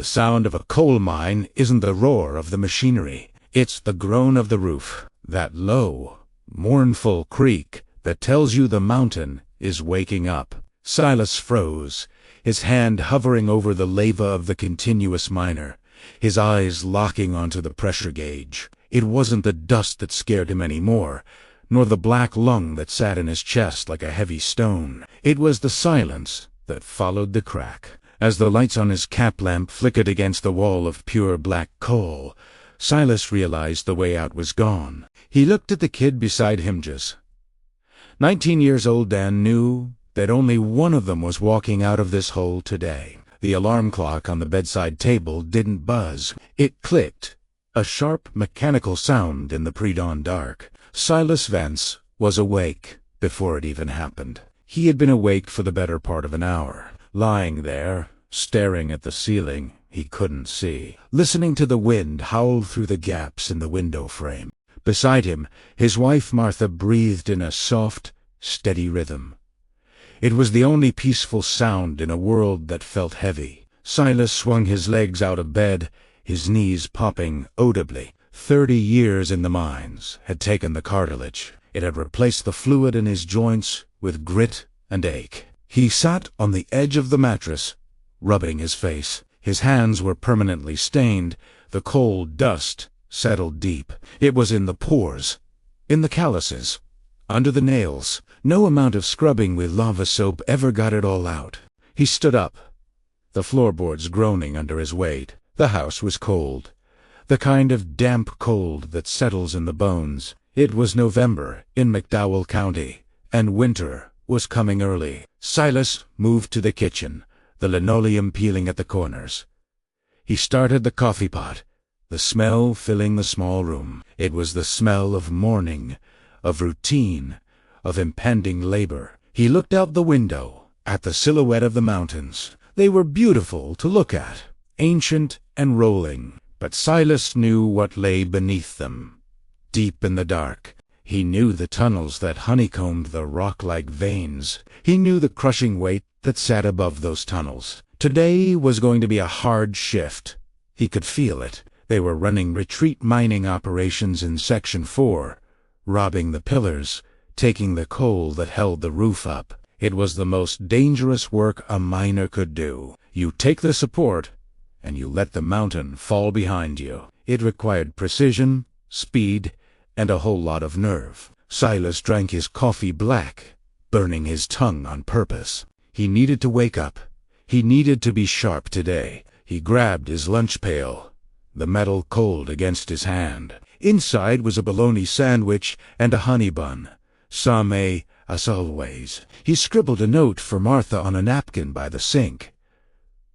The sound of a coal mine isn't the roar of the machinery. It's the groan of the roof, that low, mournful creak that tells you the mountain is waking up. Silas froze, his hand hovering over the leva of the continuous miner, his eyes locking onto the pressure gauge. It wasn't the dust that scared him anymore, nor the black lung that sat in his chest like a heavy stone. It was the silence that followed the crack. As the lights on his cap lamp flickered against the wall of pure black coal, Silas realized the way out was gone. He looked at the kid beside him. 19-year-old Dan knew that only one of them was walking out of this hole today. The alarm clock on the bedside table didn't buzz. It clicked, a sharp mechanical sound in the pre-dawn dark. Silas Vance was awake before it even happened. He had been awake for the better part of an hour, lying there, staring at the ceiling he couldn't see, listening to the wind howl through the gaps in the window frame. Beside him, his wife Martha breathed in a soft, steady rhythm. It was the only peaceful sound in a world that felt heavy. Silas swung his legs out of bed, his knees popping audibly. 30 years in the mines had taken the cartilage. It had replaced the fluid in his joints with grit and ache. He sat on the edge of the mattress, rubbing his face. His hands were permanently stained. The cold dust settled deep. It was in the pores, in the calluses, under the nails. No amount of scrubbing with lava soap ever got it all out. He stood up, the floorboards groaning under his weight. The house was cold, the kind of damp cold that settles in the bones. It was November in McDowell County, and winter was coming early. Silas moved to the kitchen, the linoleum peeling at the corners. He started the coffee pot, the smell filling the small room. It was the smell of morning, of routine, of impending labor. He looked out the window, at the silhouette of the mountains. They were beautiful to look at, ancient and rolling, but Silas knew what lay beneath them. Deep in the dark, he knew the tunnels that honeycombed the rock-like veins. He knew the crushing weight that sat above those tunnels. Today was going to be a hard shift. He could feel it. They were running retreat mining operations in Section 4, robbing the pillars, taking the coal that held the roof up. It was the most dangerous work a miner could do. You take the support, and you let the mountain fall behind you. It required precision, speed, and a whole lot of nerve. Silas drank his coffee black, burning his tongue on purpose. He needed to wake up. He needed to be sharp today. He grabbed his lunch pail, the metal cold against his hand. Inside was a bologna sandwich and a honey bun. Same as always. He scribbled a note for Martha on a napkin by the sink.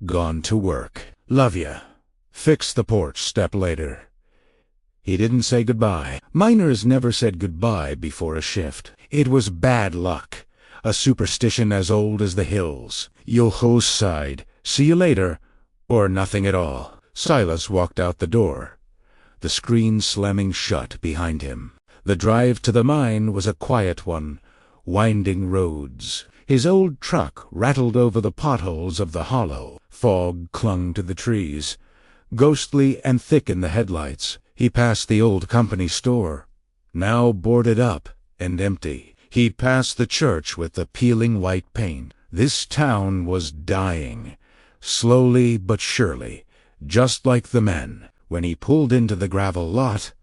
Gone to work. Love ya. Fix the porch step later. He didn't say goodbye. Miners never said goodbye before a shift. It was bad luck, a superstition as old as the hills. You'll host side, see you later, or nothing at all. Silas walked out the door, the screen slamming shut behind him. The drive to the mine was a quiet one, winding roads. His old truck rattled over the potholes of the hollow. Fog clung to the trees, ghostly and thick in the headlights. He passed the old company store, now boarded up and empty. He passed the church with the peeling white paint. This town was dying, slowly but surely, just like the men. When he pulled into the gravel lot,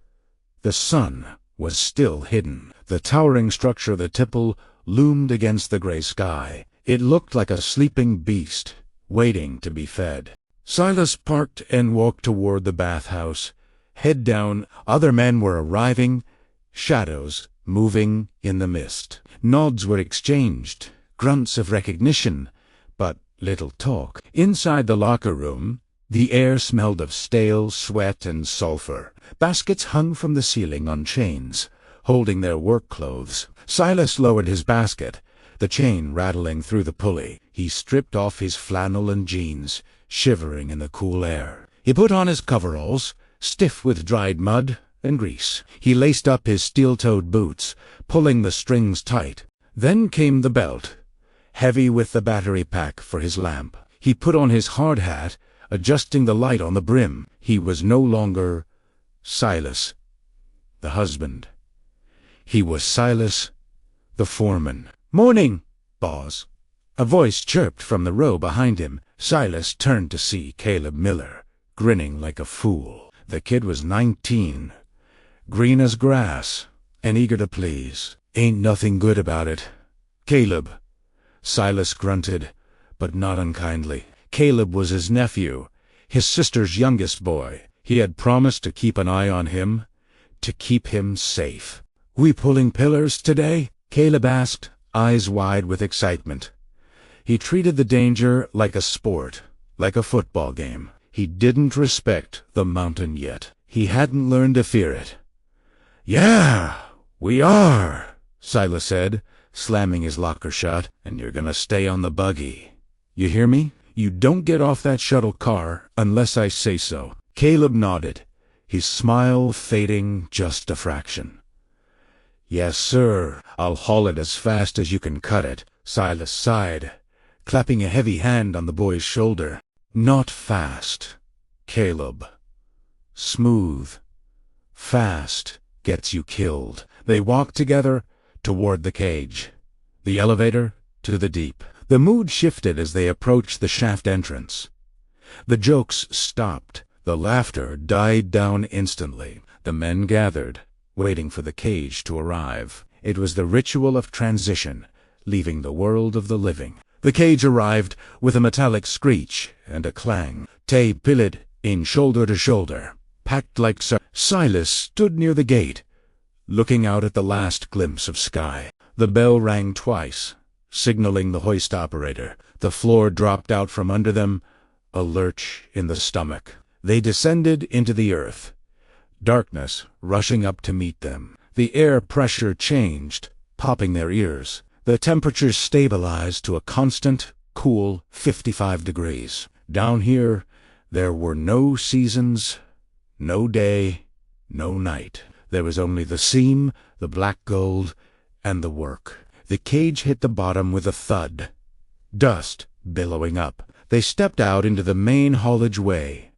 the sun was still hidden. The towering structure of the tipple loomed against the gray sky. It looked like a sleeping beast, waiting to be fed. Silas parked and walked toward the bathhouse. Head down, other men were arriving, shadows moving in the mist. Nods were exchanged, grunts of recognition, but little talk. Inside the locker room, the air smelled of stale sweat and sulfur. Baskets hung from the ceiling on chains, holding their work clothes. Silas lowered his basket, the chain rattling through the pulley. He stripped off his flannel and jeans, shivering in the cool air. He put on his coveralls, stiff with dried mud and grease. He laced up his steel-toed boots, pulling the strings tight. Then came the belt, heavy with the battery pack for his lamp. He put on his hard hat, adjusting the light on the brim. He was no longer Silas, the husband. He was Silas, the foreman. "Morning, boss." A voice chirped from the row behind him. Silas turned to see Caleb Miller, grinning like a fool. The kid was 19, green as grass, and eager to please. "Ain't nothing good about it, Caleb," Silas grunted, but not unkindly. Caleb was his nephew, his sister's youngest boy. He had promised to keep an eye on him, to keep him safe. "We pulling pillars today?" Caleb asked, eyes wide with excitement. He treated the danger like a sport, like a football game. He didn't respect the mountain yet. He hadn't learned to fear it. "Yeah, we are," Silas said, slamming his locker shut. "And you're gonna stay on the buggy. You hear me? You don't get off that shuttle car unless I say so." Caleb nodded, his smile fading just a fraction. "Yes, sir. I'll haul it as fast as you can cut it," Silas sighed, clapping a heavy hand on the boy's shoulder. "Not fast, Caleb. Smooth. Fast gets you killed." They walked together toward the cage, the elevator to the deep. The mood shifted as they approached the shaft entrance. The jokes stopped. The laughter died down instantly. The men gathered, waiting for the cage to arrive. It was the ritual of transition, leaving the world of the living. The cage arrived with a metallic screech and a clang. "Tay pillid in shoulder to shoulder, packed like Silas stood near the gate, looking out at the last glimpse of sky. The bell rang twice, signaling the hoist operator. The floor dropped out from under them, a lurch in the stomach. They descended into the earth, darkness rushing up to meet them. The air pressure changed, popping their ears. The temperature stabilized to a constant, cool 55 degrees. Down here, there were no seasons, no day, no night. There was only the seam, the black gold, and the work. The cage hit the bottom with a thud, dust billowing up. They stepped out into the main haulage way,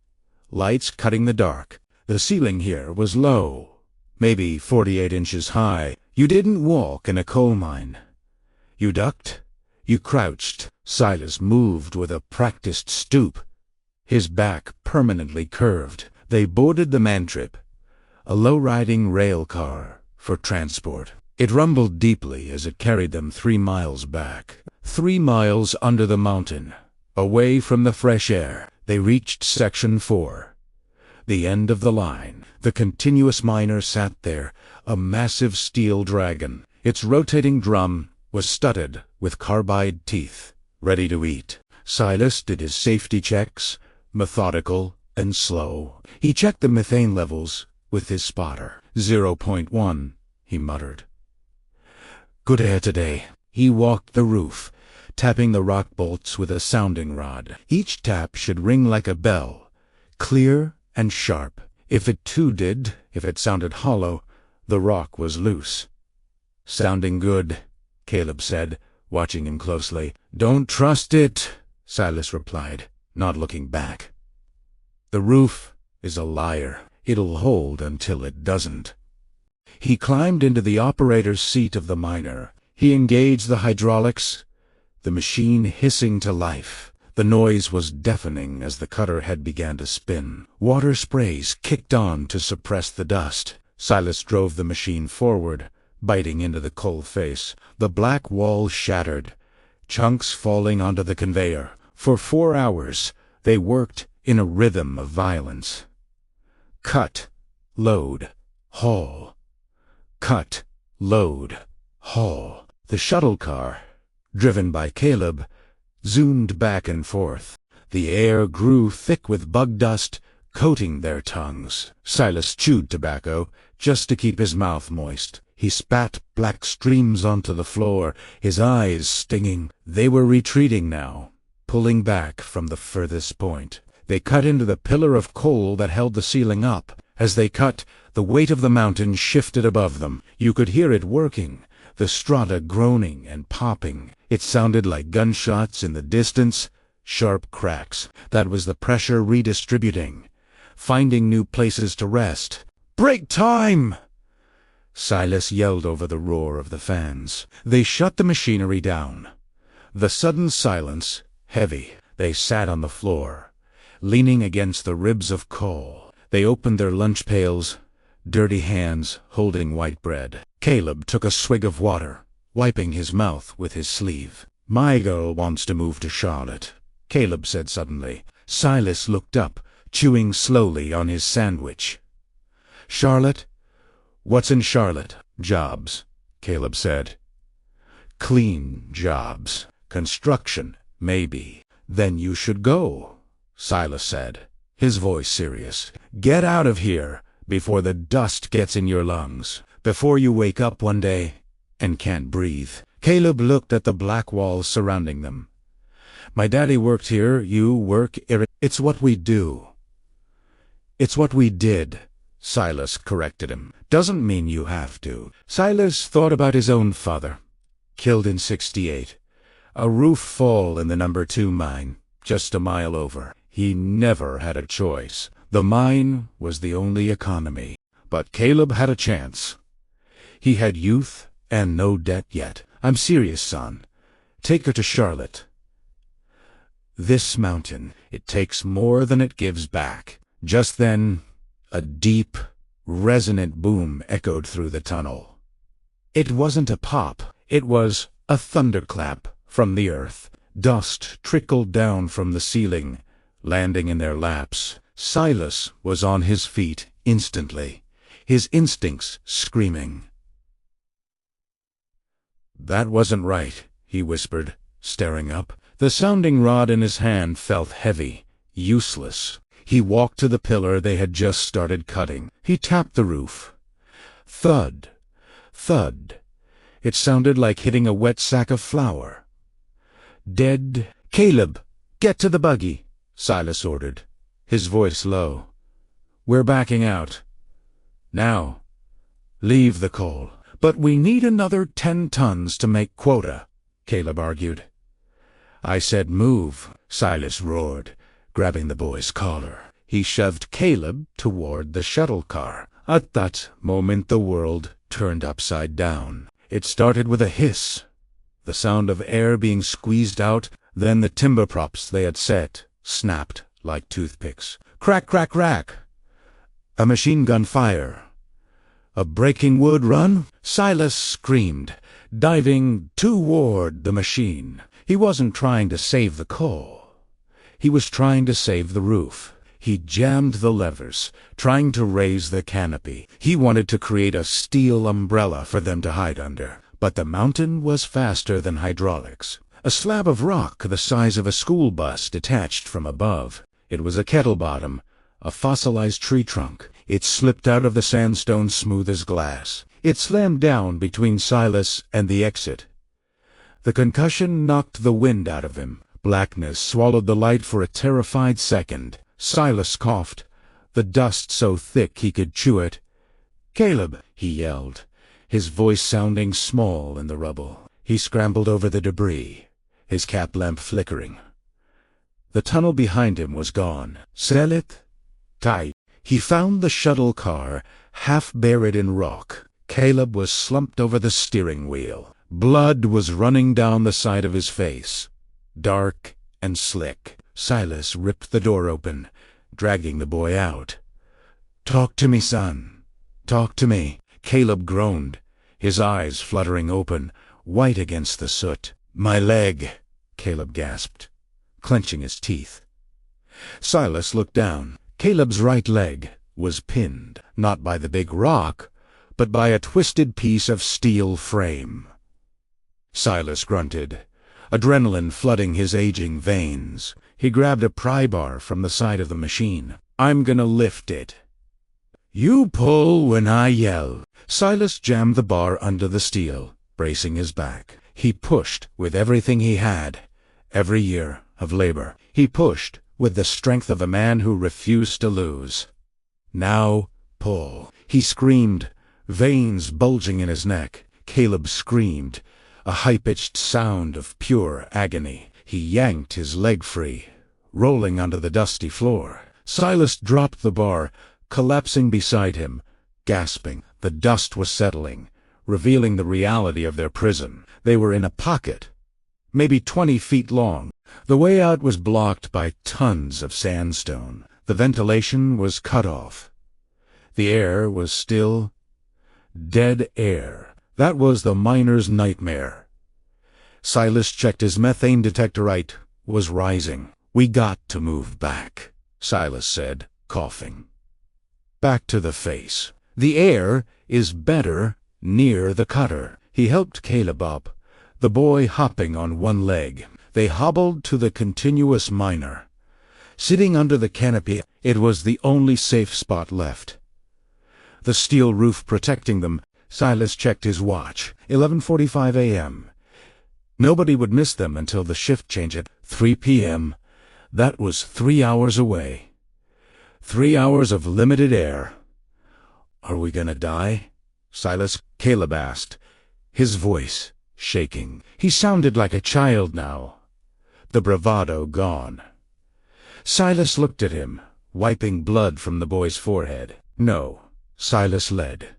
lights cutting the dark. The ceiling here was low, maybe 48 inches high. You didn't walk in a coal mine. You ducked, you crouched. Silas moved with a practiced stoop, his back permanently curved. They boarded the Mantrip, a low-riding rail car for transport. It rumbled deeply as it carried them 3 miles back. 3 miles under the mountain, away from the fresh air. They reached Section 4, the end of the line. The continuous miner sat there, a massive steel dragon. Its rotating drum was studded with carbide teeth, ready to eat. Silas did his safety checks, methodical and slow. He checked the methane levels with his spotter. 0.1, he muttered. "Good air today." He walked the roof, tapping the rock bolts with a sounding rod. Each tap should ring like a bell, clear and sharp. If it sounded hollow, the rock was loose. "Sounding good," Caleb said, watching him closely. "Don't trust it," Silas replied, not looking back. "The roof is a liar. It'll hold until it doesn't." He climbed into the operator's seat of the miner. He engaged the hydraulics, the machine hissing to life. The noise was deafening as the cutter head began to spin. Water sprays kicked on to suppress the dust. Silas drove the machine forward, biting into the coal face. The black wall shattered, chunks falling onto the conveyor. For 4 hours, they worked in a rhythm of violence. Cut, load, haul. Cut, load, haul. The shuttle car, driven by Caleb, zoomed back and forth. The air grew thick with bug dust, coating their tongues. Silas chewed tobacco just to keep his mouth moist. He spat black streams onto the floor, his eyes stinging. They were retreating now, pulling back from the furthest point. They cut into the pillar of coal that held the ceiling up. As they cut, the weight of the mountain shifted above them. You could hear it working, the strata groaning and popping. It sounded like gunshots in the distance, sharp cracks. That was the pressure redistributing, finding new places to rest. "Break time!" Silas yelled over the roar of the fans. They shut the machinery down. The sudden silence, heavy. They sat on the floor, leaning against the ribs of coal. They opened their lunch pails, dirty hands holding white bread. Caleb took a swig of water, wiping his mouth with his sleeve. "My girl wants to move to Charlotte," Caleb said suddenly. Silas looked up, chewing slowly on his sandwich. "Charlotte? What's in Charlotte?" "Jobs," Caleb said. "Clean jobs. Construction, maybe." "Then you should go," Silas said, his voice serious. "Get out of here before the dust gets in your lungs, before you wake up one day and can't breathe." Caleb looked at the black walls surrounding them. "My daddy worked here, you work here. It's what we do." "It's what we did," Silas corrected him. "Doesn't mean you have to." Silas thought about his own father, killed in '68. A roof fall in the No. 2 mine, just a mile over. He never had a choice. The mine was the only economy. But Caleb had a chance. He had youth and no debt yet. "I'm serious, son. Take her to Charlotte. This mountain, it takes more than it gives back." Just then, a deep, resonant boom echoed through the tunnel. It wasn't a pop. It was a thunderclap from the earth. Dust trickled down from the ceiling, landing in their laps. Silas was on his feet instantly, his instincts screaming. "That wasn't right," he whispered, staring up. The sounding rod in his hand felt heavy, useless. He walked to the pillar they had just started cutting. He tapped the roof. Thud, thud. It sounded like hitting a wet sack of flour. "Dead." "Caleb, get to the buggy," Silas ordered, his voice low. "We're backing out. Now, leave the coal." "But we need another 10 tons to make quota," Caleb argued. "I said move," Silas roared, grabbing the boy's collar. He shoved Caleb toward the shuttle car. At that moment the world turned upside down. It started with a hiss, the sound of air being squeezed out, then the timber props they had set snapped like toothpicks. Crack, crack, crack. A machine gun fire. A breaking wood run. Silas screamed, diving toward the machine. He wasn't trying to save the coal. He was trying to save the roof. He jammed the levers, trying to raise the canopy. He wanted to create a steel umbrella for them to hide under. But the mountain was faster than hydraulics. A slab of rock the size of a school bus detached from above. It was a kettle bottom, a fossilized tree trunk. It slipped out of the sandstone smooth as glass. It slammed down between Silas and the exit. The concussion knocked the wind out of him. Blackness swallowed the light for a terrified second. Silas coughed, the dust so thick he could chew it. "Caleb," he yelled, his voice sounding small in the rubble. He scrambled over the debris, his cap lamp flickering. The tunnel behind him was gone. "Sell it? Tight." He found the shuttle car, half buried in rock. Caleb was slumped over the steering wheel. Blood was running down the side of his face, dark and slick. Silas ripped the door open, dragging the boy out. "Talk to me, son. Talk to me." Caleb groaned, his eyes fluttering open, white against the soot. "My leg," Caleb gasped, clenching his teeth. Silas looked down. Caleb's right leg was pinned, not by the big rock, but by a twisted piece of steel frame. Silas grunted, adrenaline flooding his aging veins. He grabbed a pry bar from the side of the machine. "I'm gonna lift it. You pull when I yell." Silas jammed the bar under the steel, bracing his back. He pushed with everything he had, every year of labor. He pushed with the strength of a man who refused to lose. "Now pull." He screamed, veins bulging in his neck. Caleb screamed, a high-pitched sound of pure agony. He yanked his leg free, rolling onto the dusty floor. Silas dropped the bar, collapsing beside him, gasping. The dust was settling, revealing the reality of their prison. They were in a pocket, maybe 20 feet long. The way out was blocked by tons of sandstone. The ventilation was cut off. The air was still, dead air. That was the miner's nightmare. Silas checked his methane detector. It was rising. "We got to move back," Silas said, coughing. "Back to the face. The air is better near the cutter." He helped Caleb up, the boy hopping on one leg. They hobbled to the continuous miner. Sitting under the canopy, it was the only safe spot left. The steel roof protecting them. Silas checked his watch. 11:45 a.m. Nobody would miss them until the shift change at 3 p.m. That was 3 hours away. 3 hours of limited air. "Are we gonna die?" Caleb asked, his voice shaking. He sounded like a child now, the bravado gone. Silas looked at him, wiping blood from the boy's forehead. "No," Silas led.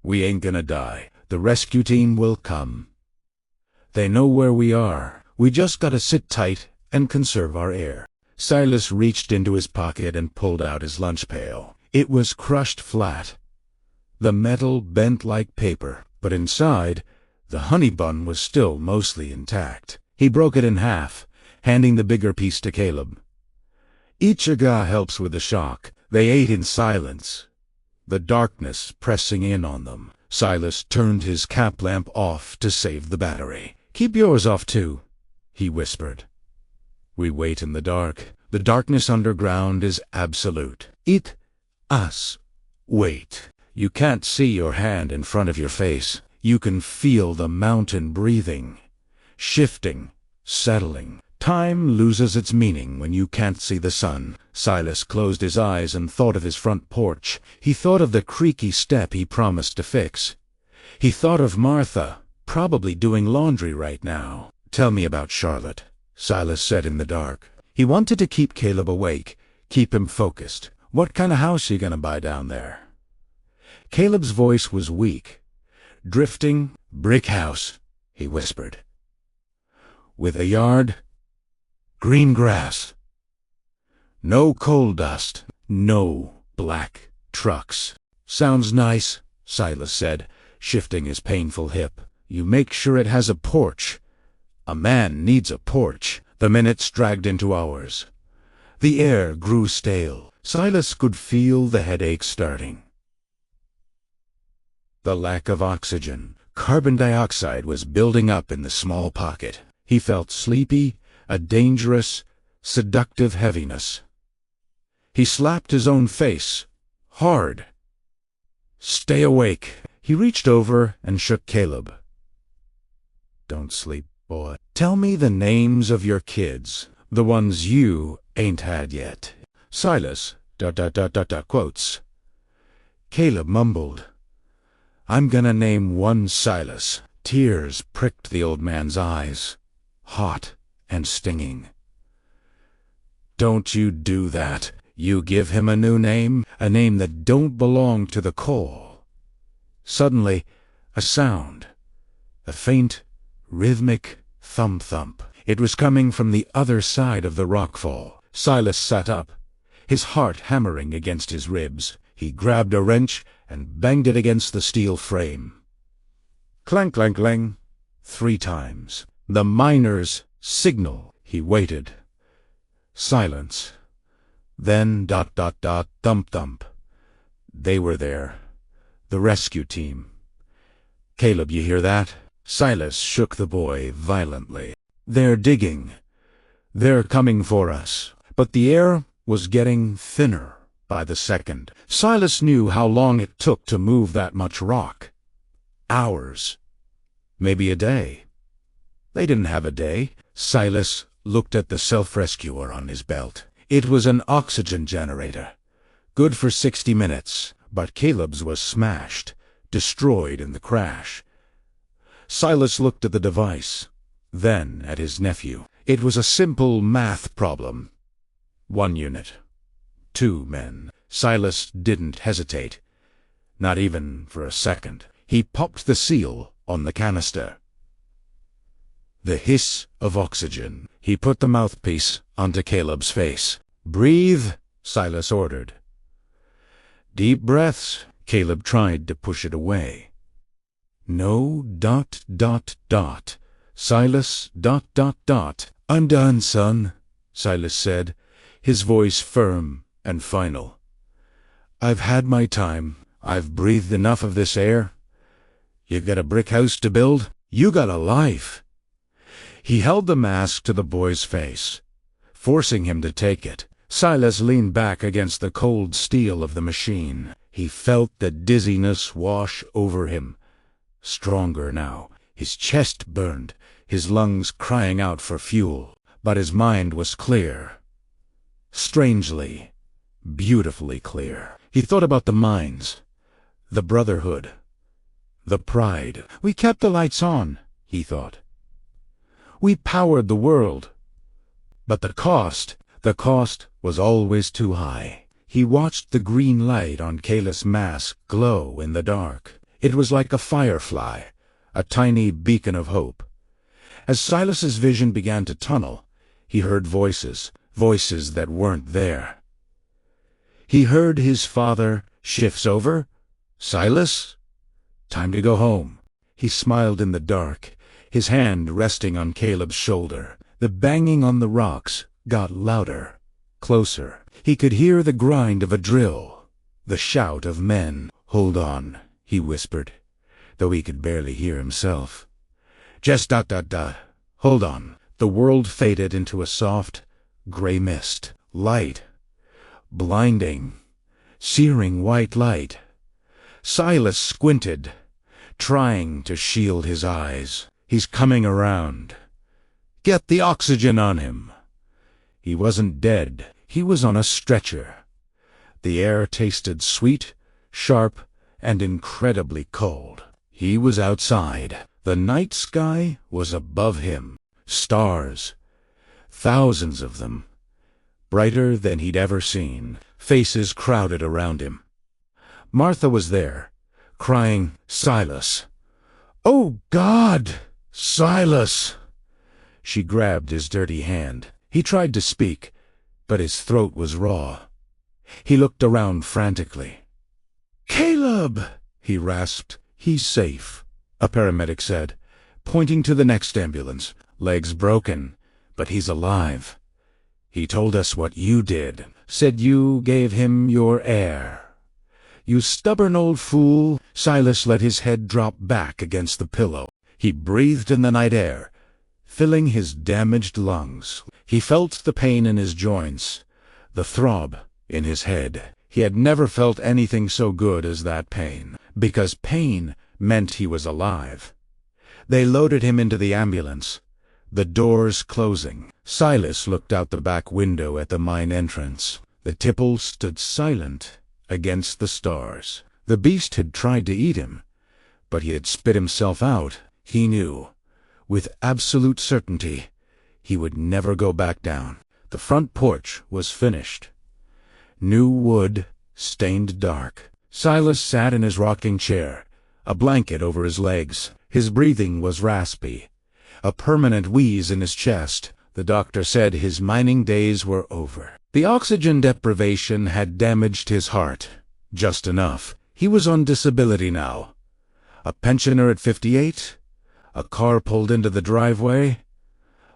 "We ain't gonna die. The rescue team will come. They know where we are. We just gotta sit tight and conserve our air." Silas reached into his pocket and pulled out his lunch pail. It was crushed flat, the metal bent like paper, but inside, the honey bun was still mostly intact. He broke it in half, handing the bigger piece to Caleb. "Each aga helps with the shock." They ate in silence, the darkness pressing in on them. Silas turned his cap lamp off to save the battery. "Keep yours off too," he whispered. We wait in the dark. The darkness underground is absolute. Us. Wait. You can't see your hand in front of your face. You can feel the mountain breathing, shifting, settling. Time loses its meaning when you can't see the sun. Silas closed his eyes and thought of his front porch. He thought of the creaky step he promised to fix. He thought of Martha, probably doing laundry right now. "Tell me about Charlotte," Silas said in the dark. He wanted to keep Caleb awake, keep him focused. "What kind of house you gonna buy down there?" Caleb's voice was weak. "Drifting brick house," he whispered. "With a yard, green grass, no coal dust, no black trucks." "Sounds nice," Silas said, shifting his painful hip. "You make sure it has a porch. A man needs a porch." The minutes dragged into hours. The air grew stale. Silas could feel the headache starting. The lack of oxygen. Carbon dioxide was building up in the small pocket. He felt sleepy, a dangerous, seductive heaviness. He slapped his own face, hard. "Stay awake." He reached over and shook Caleb. "Don't sleep, boy. Tell me the names of your kids, the ones you ain't had yet." Silas, quotes. Caleb mumbled, "I'm gonna name one Silas." Tears pricked the old man's eyes, hot and stinging. "Don't you do that. You give him a new name, a name that don't belong to the call." Suddenly, a sound, a faint, rhythmic thump-thump. It was coming from the other side of the rockfall. Silas sat up, his heart hammering against his ribs. He grabbed a wrench and banged it against the steel frame. Clank, clank, clang, 3 times. The miner's signal. He waited. Silence. Then ... thump, thump. They were there. The rescue team. "Caleb, you hear that?" Silas shook the boy violently. "They're digging. They're coming for us." But the air was getting thinner by the second. Silas knew how long it took to move that much rock. Hours. Maybe a day. They didn't have a day. Silas looked at the self-rescuer on his belt. It was an oxygen generator. Good for 60 minutes, but Caleb's was smashed, destroyed in the crash. Silas looked at the device, then at his nephew. It was a simple math problem. 1 unit. 2 men. Silas didn't hesitate. Not even for a second. He popped the seal on the canister. The hiss of oxygen. He put the mouthpiece onto Caleb's face. "Breathe," Silas ordered. "Deep breaths." Caleb tried to push it away. "No, ... Silas, ... I'm done, son," Silas said, his voice firm and final. "I've had my time. I've breathed enough of this air. You got a brick house to build? You got a life." He held the mask to the boy's face, forcing him to take it. Silas leaned back against the cold steel of the machine. He felt the dizziness wash over him. Stronger now. His chest burned, his lungs crying out for fuel. But his mind was clear. Strangely, beautifully clear. He thought about the mines, the brotherhood, the pride. "We kept the lights on," he thought. "We powered the world. But the cost was always too high." He watched the green light on Caleb's mask glow in the dark. It was like a firefly, a tiny beacon of hope. As Silas's vision began to tunnel, he heard voices that weren't there. He heard his father. "Shift's over? Silas? Time to go home." He smiled in the dark, his hand resting on Caleb's shoulder. The banging on the rocks got louder, closer. He could hear the grind of a drill, the shout of men. "Hold on," he whispered, though he could barely hear himself. "Just ... Hold on." The world faded into a soft, gray mist. Light. Blinding, searing white light. Silas squinted, trying to shield his eyes. "He's coming around. Get the oxygen on him." He wasn't dead. He was on a stretcher. The air tasted sweet, sharp, and incredibly cold. He was outside. The night sky was above him. Stars. Thousands of them. Brighter than he'd ever seen. Faces crowded around him. Martha was there, crying, "Silas! Oh, God! Silas!" She grabbed his dirty hand. He tried to speak, but his throat was raw. He looked around frantically. "Caleb!" he rasped. "He's safe," a paramedic said, pointing to the next ambulance. "Legs broken, but he's alive. He told us what you did. Said you gave him your air." "You stubborn old fool." Silas let his head drop back against the pillow. He breathed in the night air, filling his damaged lungs. He felt the pain in his joints, the throb in his head. He had never felt anything so good as that pain, because pain meant he was alive. They loaded him into the ambulance, the doors closing. Silas looked out the back window at the mine entrance. The tipple stood silent against the stars. The beast had tried to eat him, but he had spit himself out. He knew, with absolute certainty, he would never go back down. The front porch was finished. New wood, stained dark. Silas sat in his rocking chair, a blanket over his legs. His breathing was raspy, a permanent wheeze in his chest. The doctor said his mining days were over. The oxygen deprivation had damaged his heart, just enough. He was on disability now. A pensioner at 58, a car pulled into the driveway,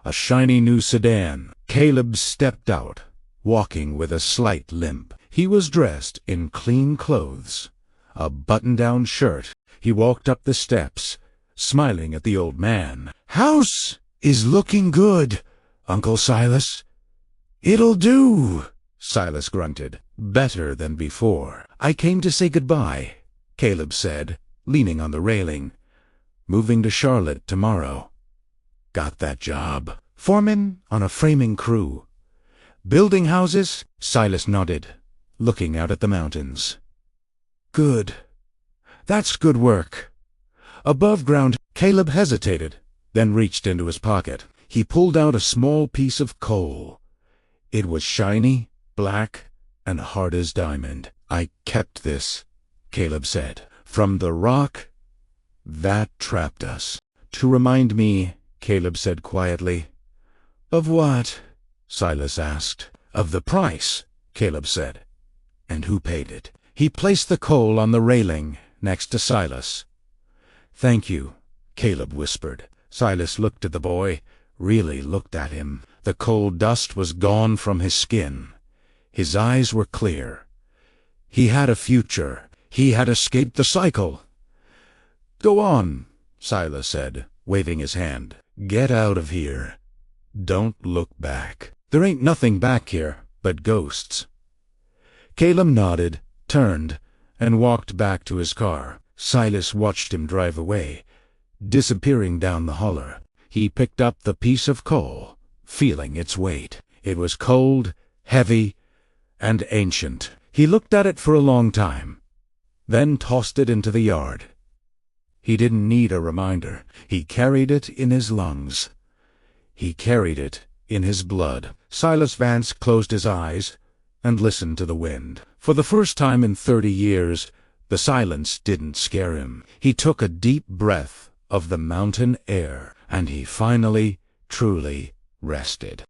a shiny new sedan. Caleb stepped out, walking with a slight limp. He was dressed in clean clothes, a button-down shirt. He walked up the steps, smiling at the old man. "House is looking good, Uncle Silas." "It'll do," Silas grunted. "Better than before." "I came to say goodbye," Caleb said, leaning on the railing. "Moving to Charlotte tomorrow." "Got that job?" "Foreman on a framing crew." "Building houses?" Silas nodded, looking out at the mountains. "Good. That's good work. Above ground." Caleb hesitated, then reached into his pocket. He pulled out a small piece of coal. It was shiny, black, and hard as diamond. "I kept this," Caleb said, "from the rock that trapped us." "To remind me," Caleb said quietly. "Of what?" Silas asked. "Of the price," Caleb said. "And who paid it?" He placed the coal on the railing next to Silas. "Thank you," Caleb whispered. Silas looked at the boy, really looked at him. The coal dust was gone from his skin. His eyes were clear. He had a future. He had escaped the cycle. "Go on," Silas said, waving his hand. "Get out of here. Don't look back. There ain't nothing back here but ghosts." Caleb nodded, turned, and walked back to his car. Silas watched him drive away, disappearing down the holler. He picked up the piece of coal, feeling its weight. It was cold, heavy, and ancient. He looked at it for a long time, then tossed it into the yard. He didn't need a reminder. He carried it in his lungs. He carried it in his blood. Silas Vance closed his eyes and listened to the wind. For the first time in 30 years, the silence didn't scare him. He took a deep breath of the mountain air, and he finally, truly rested.